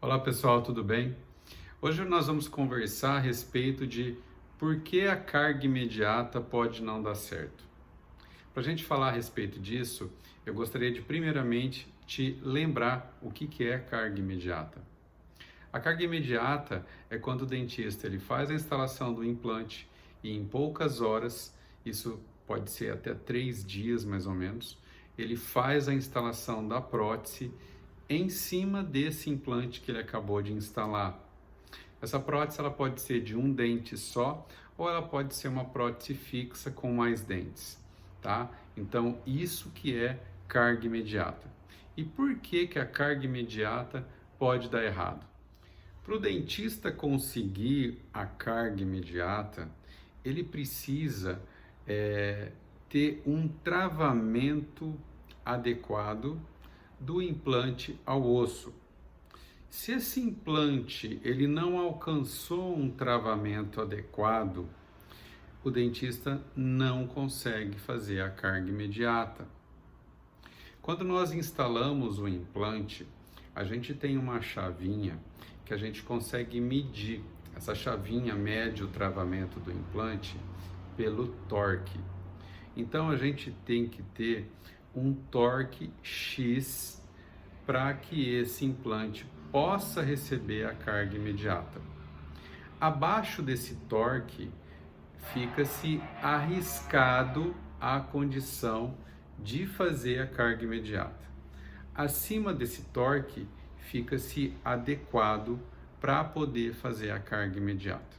Olá pessoal, tudo bem? Hoje nós vamos conversar a respeito de por que a carga imediata pode não dar certo. Para a gente falar a respeito disso, eu gostaria de primeiramente te lembrar o que é carga imediata. A carga imediata é quando o dentista ele faz a instalação do implante e em poucas horas, isso pode ser até 3 dias mais ou menos, ele faz a instalação da prótese em cima desse implante que ele acabou de instalar. Essa prótese ela pode ser de um dente só ou ela pode ser uma prótese fixa com mais dentes, tá? Então, isso que é carga imediata. E por que que a carga imediata pode dar errado? Para o dentista conseguir a carga imediata, ele precisa ter um travamento adequado do implante ao osso. Se esse implante ele não alcançou um travamento adequado, o dentista não consegue fazer a carga imediata. Quando nós instalamos o implante, a gente tem uma chavinha que a gente consegue medir. Essa chavinha mede o travamento do implante pelo torque. Então a gente tem que ter um torque X para que esse implante possa receber a carga imediata. Abaixo desse torque fica-se arriscado a condição de fazer a carga imediata. Acima desse torque fica-se adequado para poder fazer a carga imediata,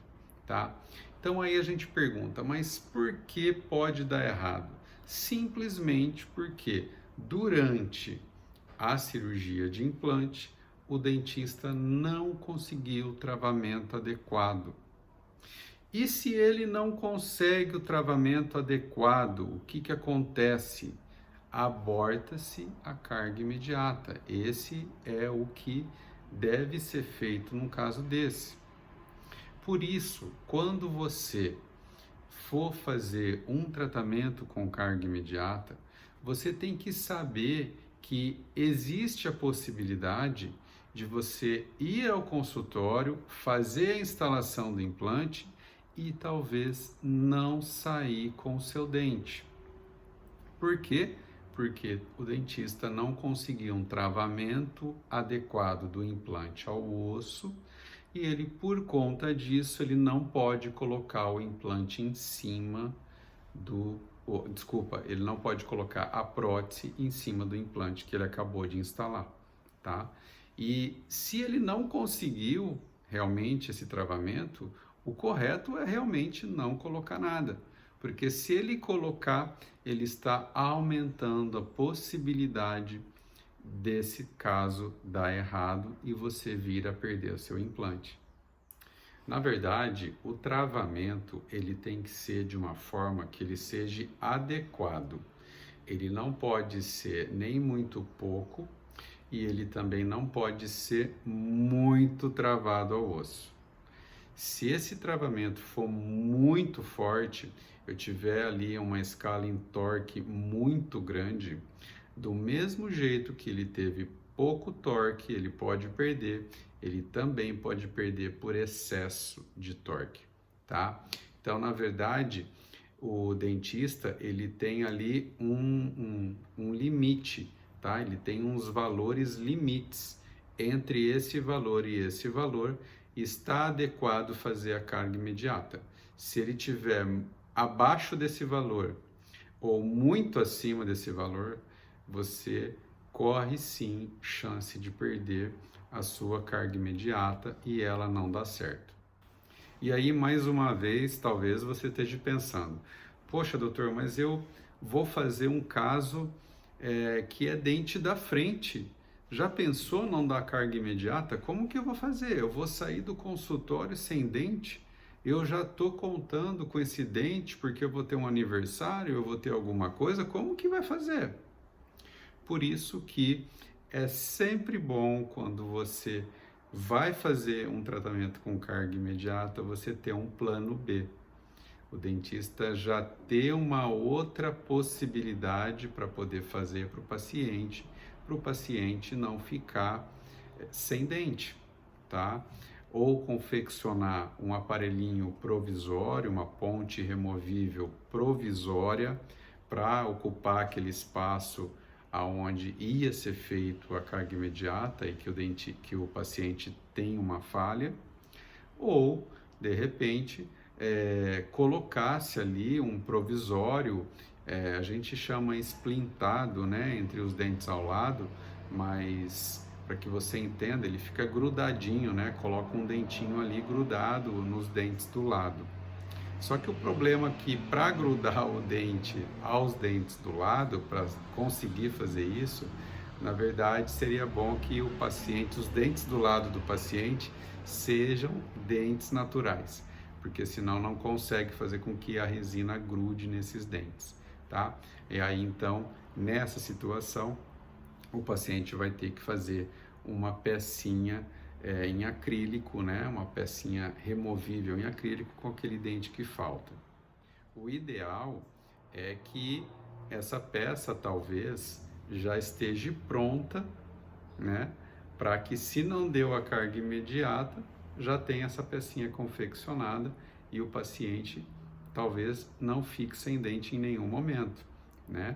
tá? Então aí a gente pergunta, mas por que pode dar errado? Simplesmente porque durante a cirurgia de implante, o dentista não conseguiu o travamento adequado. E se ele não consegue o travamento adequado, o que acontece? Aborta-se a carga imediata. Esse é o que deve ser feito num caso desse. Por isso, quando você for fazer um tratamento com carga imediata, você tem que saber que existe a possibilidade de você ir ao consultório, fazer a instalação do implante e talvez não sair com o seu dente. Por quê? Porque o dentista não conseguiu um travamento adequado do implante ao osso e ele, por conta disso, ele não pode colocar o implante em cima ele não pode colocar a prótese em cima do implante que ele acabou de instalar, tá? E se ele não conseguiu realmente esse travamento, o correto é realmente não colocar nada, porque se ele colocar, ele está aumentando a possibilidade desse caso dar errado e você vir a perder o seu implante. Na verdade, o travamento ele tem que ser de uma forma que ele seja adequado. Ele não pode ser nem muito pouco e ele também não pode ser muito travado ao osso. Se esse travamento for muito forte, eu tiver ali uma escala em torque muito grande, do mesmo jeito que ele teve pouco torque, ele pode perder, ele também pode perder por excesso de torque, tá? Então, na verdade, o dentista, ele tem ali um limite, tá? Ele tem uns valores limites. Entre esse valor e esse valor, está adequado fazer a carga imediata. Se ele tiver abaixo desse valor ou muito acima desse valor, você corre sim chance de perder a sua carga imediata e ela não dá certo. E aí, mais uma vez, talvez você esteja pensando, poxa, doutor, mas eu vou fazer um caso que é dente da frente. Já pensou não dar carga imediata? Como que eu vou fazer? Eu vou sair do consultório sem dente? Eu já estou contando com esse dente porque eu vou ter um aniversário, eu vou ter alguma coisa, como que vai fazer? Por isso que é sempre bom quando você vai fazer um tratamento com carga imediata, você ter um plano B. O dentista já ter uma outra possibilidade para poder fazer para o paciente não ficar sem dente, tá? Ou confeccionar um aparelhinho provisório, uma ponte removível provisória para ocupar aquele espaço aonde ia ser feito a carga imediata e que o paciente tem uma falha, ou de repente colocasse ali um provisório, a gente chama esplintado, né, entre os dentes ao lado, mas para que você entenda, ele fica grudadinho, né? Coloca um dentinho ali grudado nos dentes do lado. Só que o problema é que para grudar o dente aos dentes do lado, para conseguir fazer isso, na verdade seria bom que o paciente, os dentes do lado do paciente sejam dentes naturais, porque senão não consegue fazer com que a resina grude nesses dentes, tá? E aí então, nessa situação, o paciente vai ter que fazer uma pecinha em acrílico, né? Uma pecinha removível em acrílico com aquele dente que falta. O ideal é que essa peça talvez já esteja pronta, né? Para que, se não deu a carga imediata, já tenha essa pecinha confeccionada e o paciente talvez não fique sem dente em nenhum momento, né?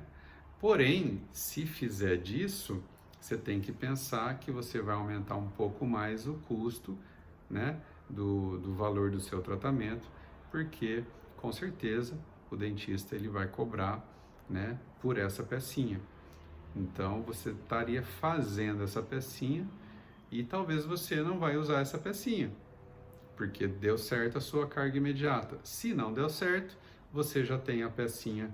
Porém, se fizer disso, você tem que pensar que você vai aumentar um pouco mais o custo, né, do valor do seu tratamento, porque com certeza o dentista ele vai cobrar, né, por essa pecinha. Então você estaria fazendo essa pecinha e talvez você não vai usar essa pecinha, porque deu certo a sua carga imediata. Se não deu certo, você já tem a pecinha,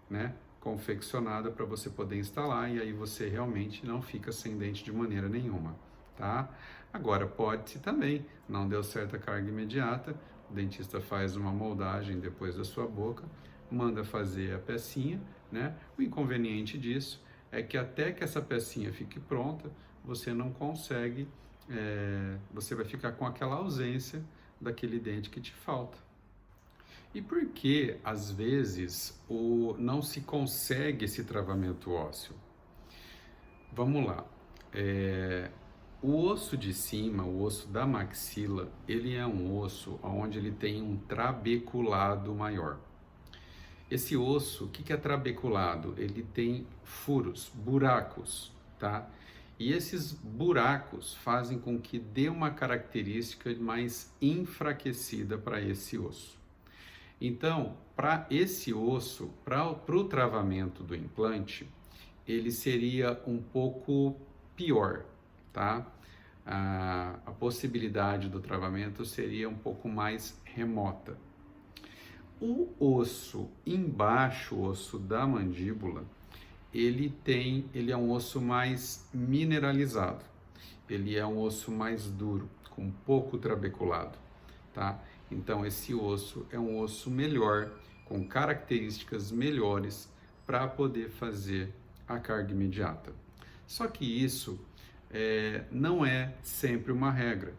né, confeccionada para você poder instalar, e aí você realmente não fica sem dente de maneira nenhuma, tá? Agora, pode-se também, não deu certo a carga imediata, o dentista faz uma moldagem depois da sua boca, manda fazer a pecinha, né? O inconveniente disso é que até que essa pecinha fique pronta, você não consegue, você vai ficar com aquela ausência daquele dente que te falta. E por que, às vezes, não se consegue esse travamento ósseo? Vamos lá. O osso de cima, o osso da maxila, ele é um osso onde ele tem um trabeculado maior. Esse osso, o que é trabeculado? Ele tem furos, buracos, tá? E esses buracos fazem com que dê uma característica mais enfraquecida para esse osso. Então, para esse osso, para o travamento do implante, ele seria um pouco pior, tá? A possibilidade do travamento seria um pouco mais remota. O osso embaixo, o osso da mandíbula, ele é um osso mais mineralizado. Ele é um osso mais duro, com pouco trabeculado, tá? Então, esse osso é um osso melhor, com características melhores para poder fazer a carga imediata. Só que isso não é sempre uma regra.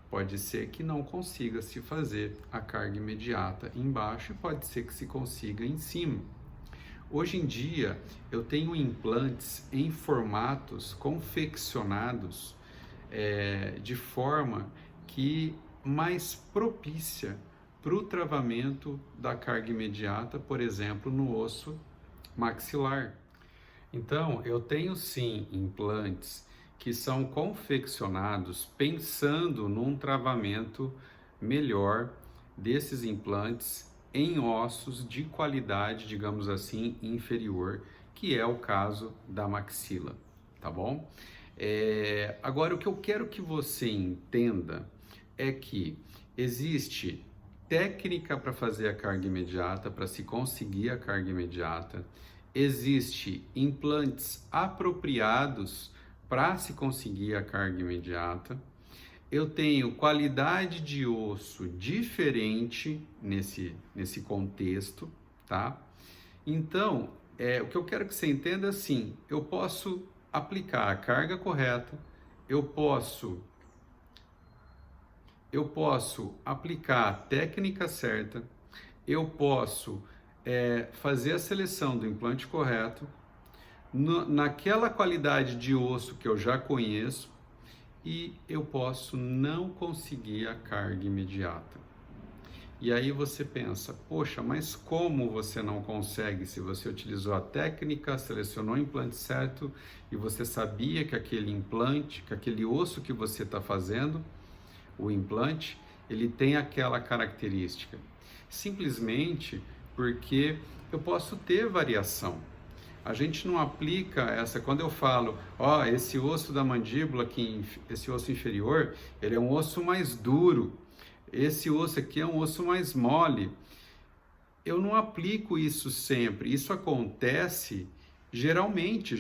Pode ser que não consiga se fazer a carga imediata embaixo e pode ser que se consiga em cima. Hoje em dia, eu tenho implantes em formatos confeccionados de forma que mais propícia para o travamento da carga imediata, por exemplo, no osso maxilar. Então, eu tenho sim implantes que são confeccionados pensando num travamento melhor desses implantes em ossos de qualidade, digamos assim, inferior, que é o caso da maxila, tá bom? Agora, o que eu quero que você entenda é que existe técnica para fazer a carga imediata, para se conseguir a carga imediata, existe implantes apropriados para se conseguir a carga imediata, eu tenho qualidade de osso diferente nesse contexto, tá? Então, o que eu quero que você entenda é assim, eu posso aplicar a carga correta, eu posso aplicar a técnica certa, eu posso fazer a seleção do implante correto, naquela qualidade de osso que eu já conheço, e eu posso não conseguir a carga imediata. E aí você pensa, poxa, mas como você não consegue se você utilizou a técnica, selecionou o implante certo e você sabia que aquele implante, que aquele osso que você está fazendo, o implante, ele tem aquela característica? Simplesmente porque eu posso ter variação. A gente não aplica essa, quando eu falo, ó, esse osso da mandíbula aqui, esse osso inferior, ele é um osso mais duro, esse osso aqui é um osso mais mole. Eu não aplico isso sempre, isso acontece geralmente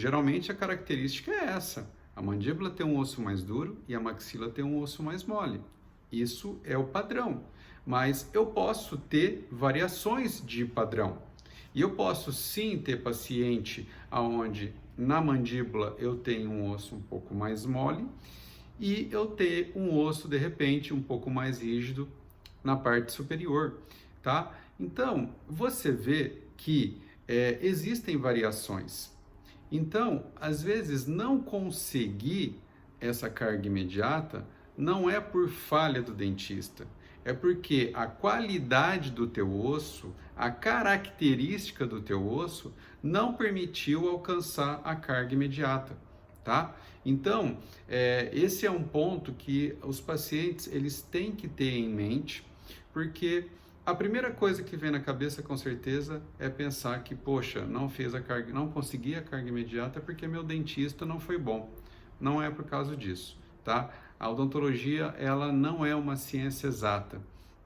a característica é essa. A mandíbula tem um osso mais duro e a maxila tem um osso mais mole. Isso é o padrão, mas eu posso ter variações de padrão. E eu posso sim ter paciente onde na mandíbula eu tenho um osso um pouco mais mole e eu ter um osso de repente um pouco mais rígido na parte superior, tá? Então, você vê que existem variações. Então, às vezes não conseguir essa carga imediata não é por falha do dentista, é porque a qualidade do teu osso, a característica do teu osso não permitiu alcançar a carga imediata, tá? Então, esse é um ponto que os pacientes eles têm que ter em mente, porque a primeira coisa que vem na cabeça com certeza é pensar que, poxa, não consegui a carga imediata porque meu dentista não foi bom. Não é por causa disso, tá? A odontologia, ela não é uma ciência exata,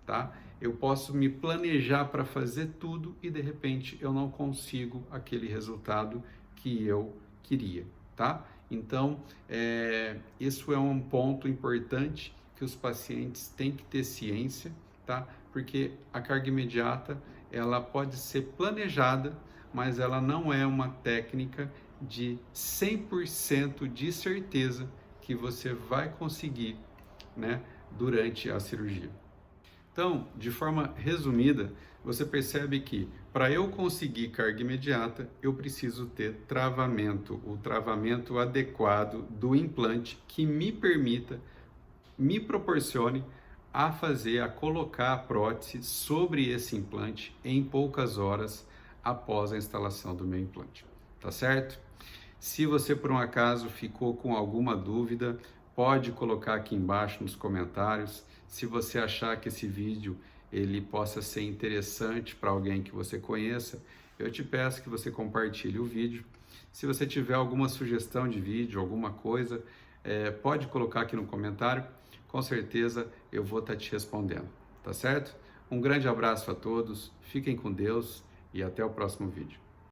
tá? Eu posso me planejar para fazer tudo e de repente eu não consigo aquele resultado que eu queria, tá? Então, isso é um ponto importante que os pacientes têm que ter ciência, tá? Porque a carga imediata, ela pode ser planejada, mas ela não é uma técnica de 100% de certeza que você vai conseguir, né, durante a cirurgia. Então, de forma resumida, você percebe que para eu conseguir carga imediata, eu preciso ter travamento, o travamento adequado do implante que me permita, me proporcione a colocar a prótese sobre esse implante em poucas horas após a instalação do meu implante. Tá certo? Se você por um acaso ficou com alguma dúvida, pode colocar aqui embaixo nos comentários. Se você achar que esse vídeo ele possa ser interessante para alguém que você conheça, eu te peço que você compartilhe o vídeo. Se você tiver alguma sugestão de vídeo, alguma coisa, pode colocar aqui no comentário. Com certeza eu vou estar te respondendo, tá certo? Um grande abraço a todos, fiquem com Deus e até o próximo vídeo.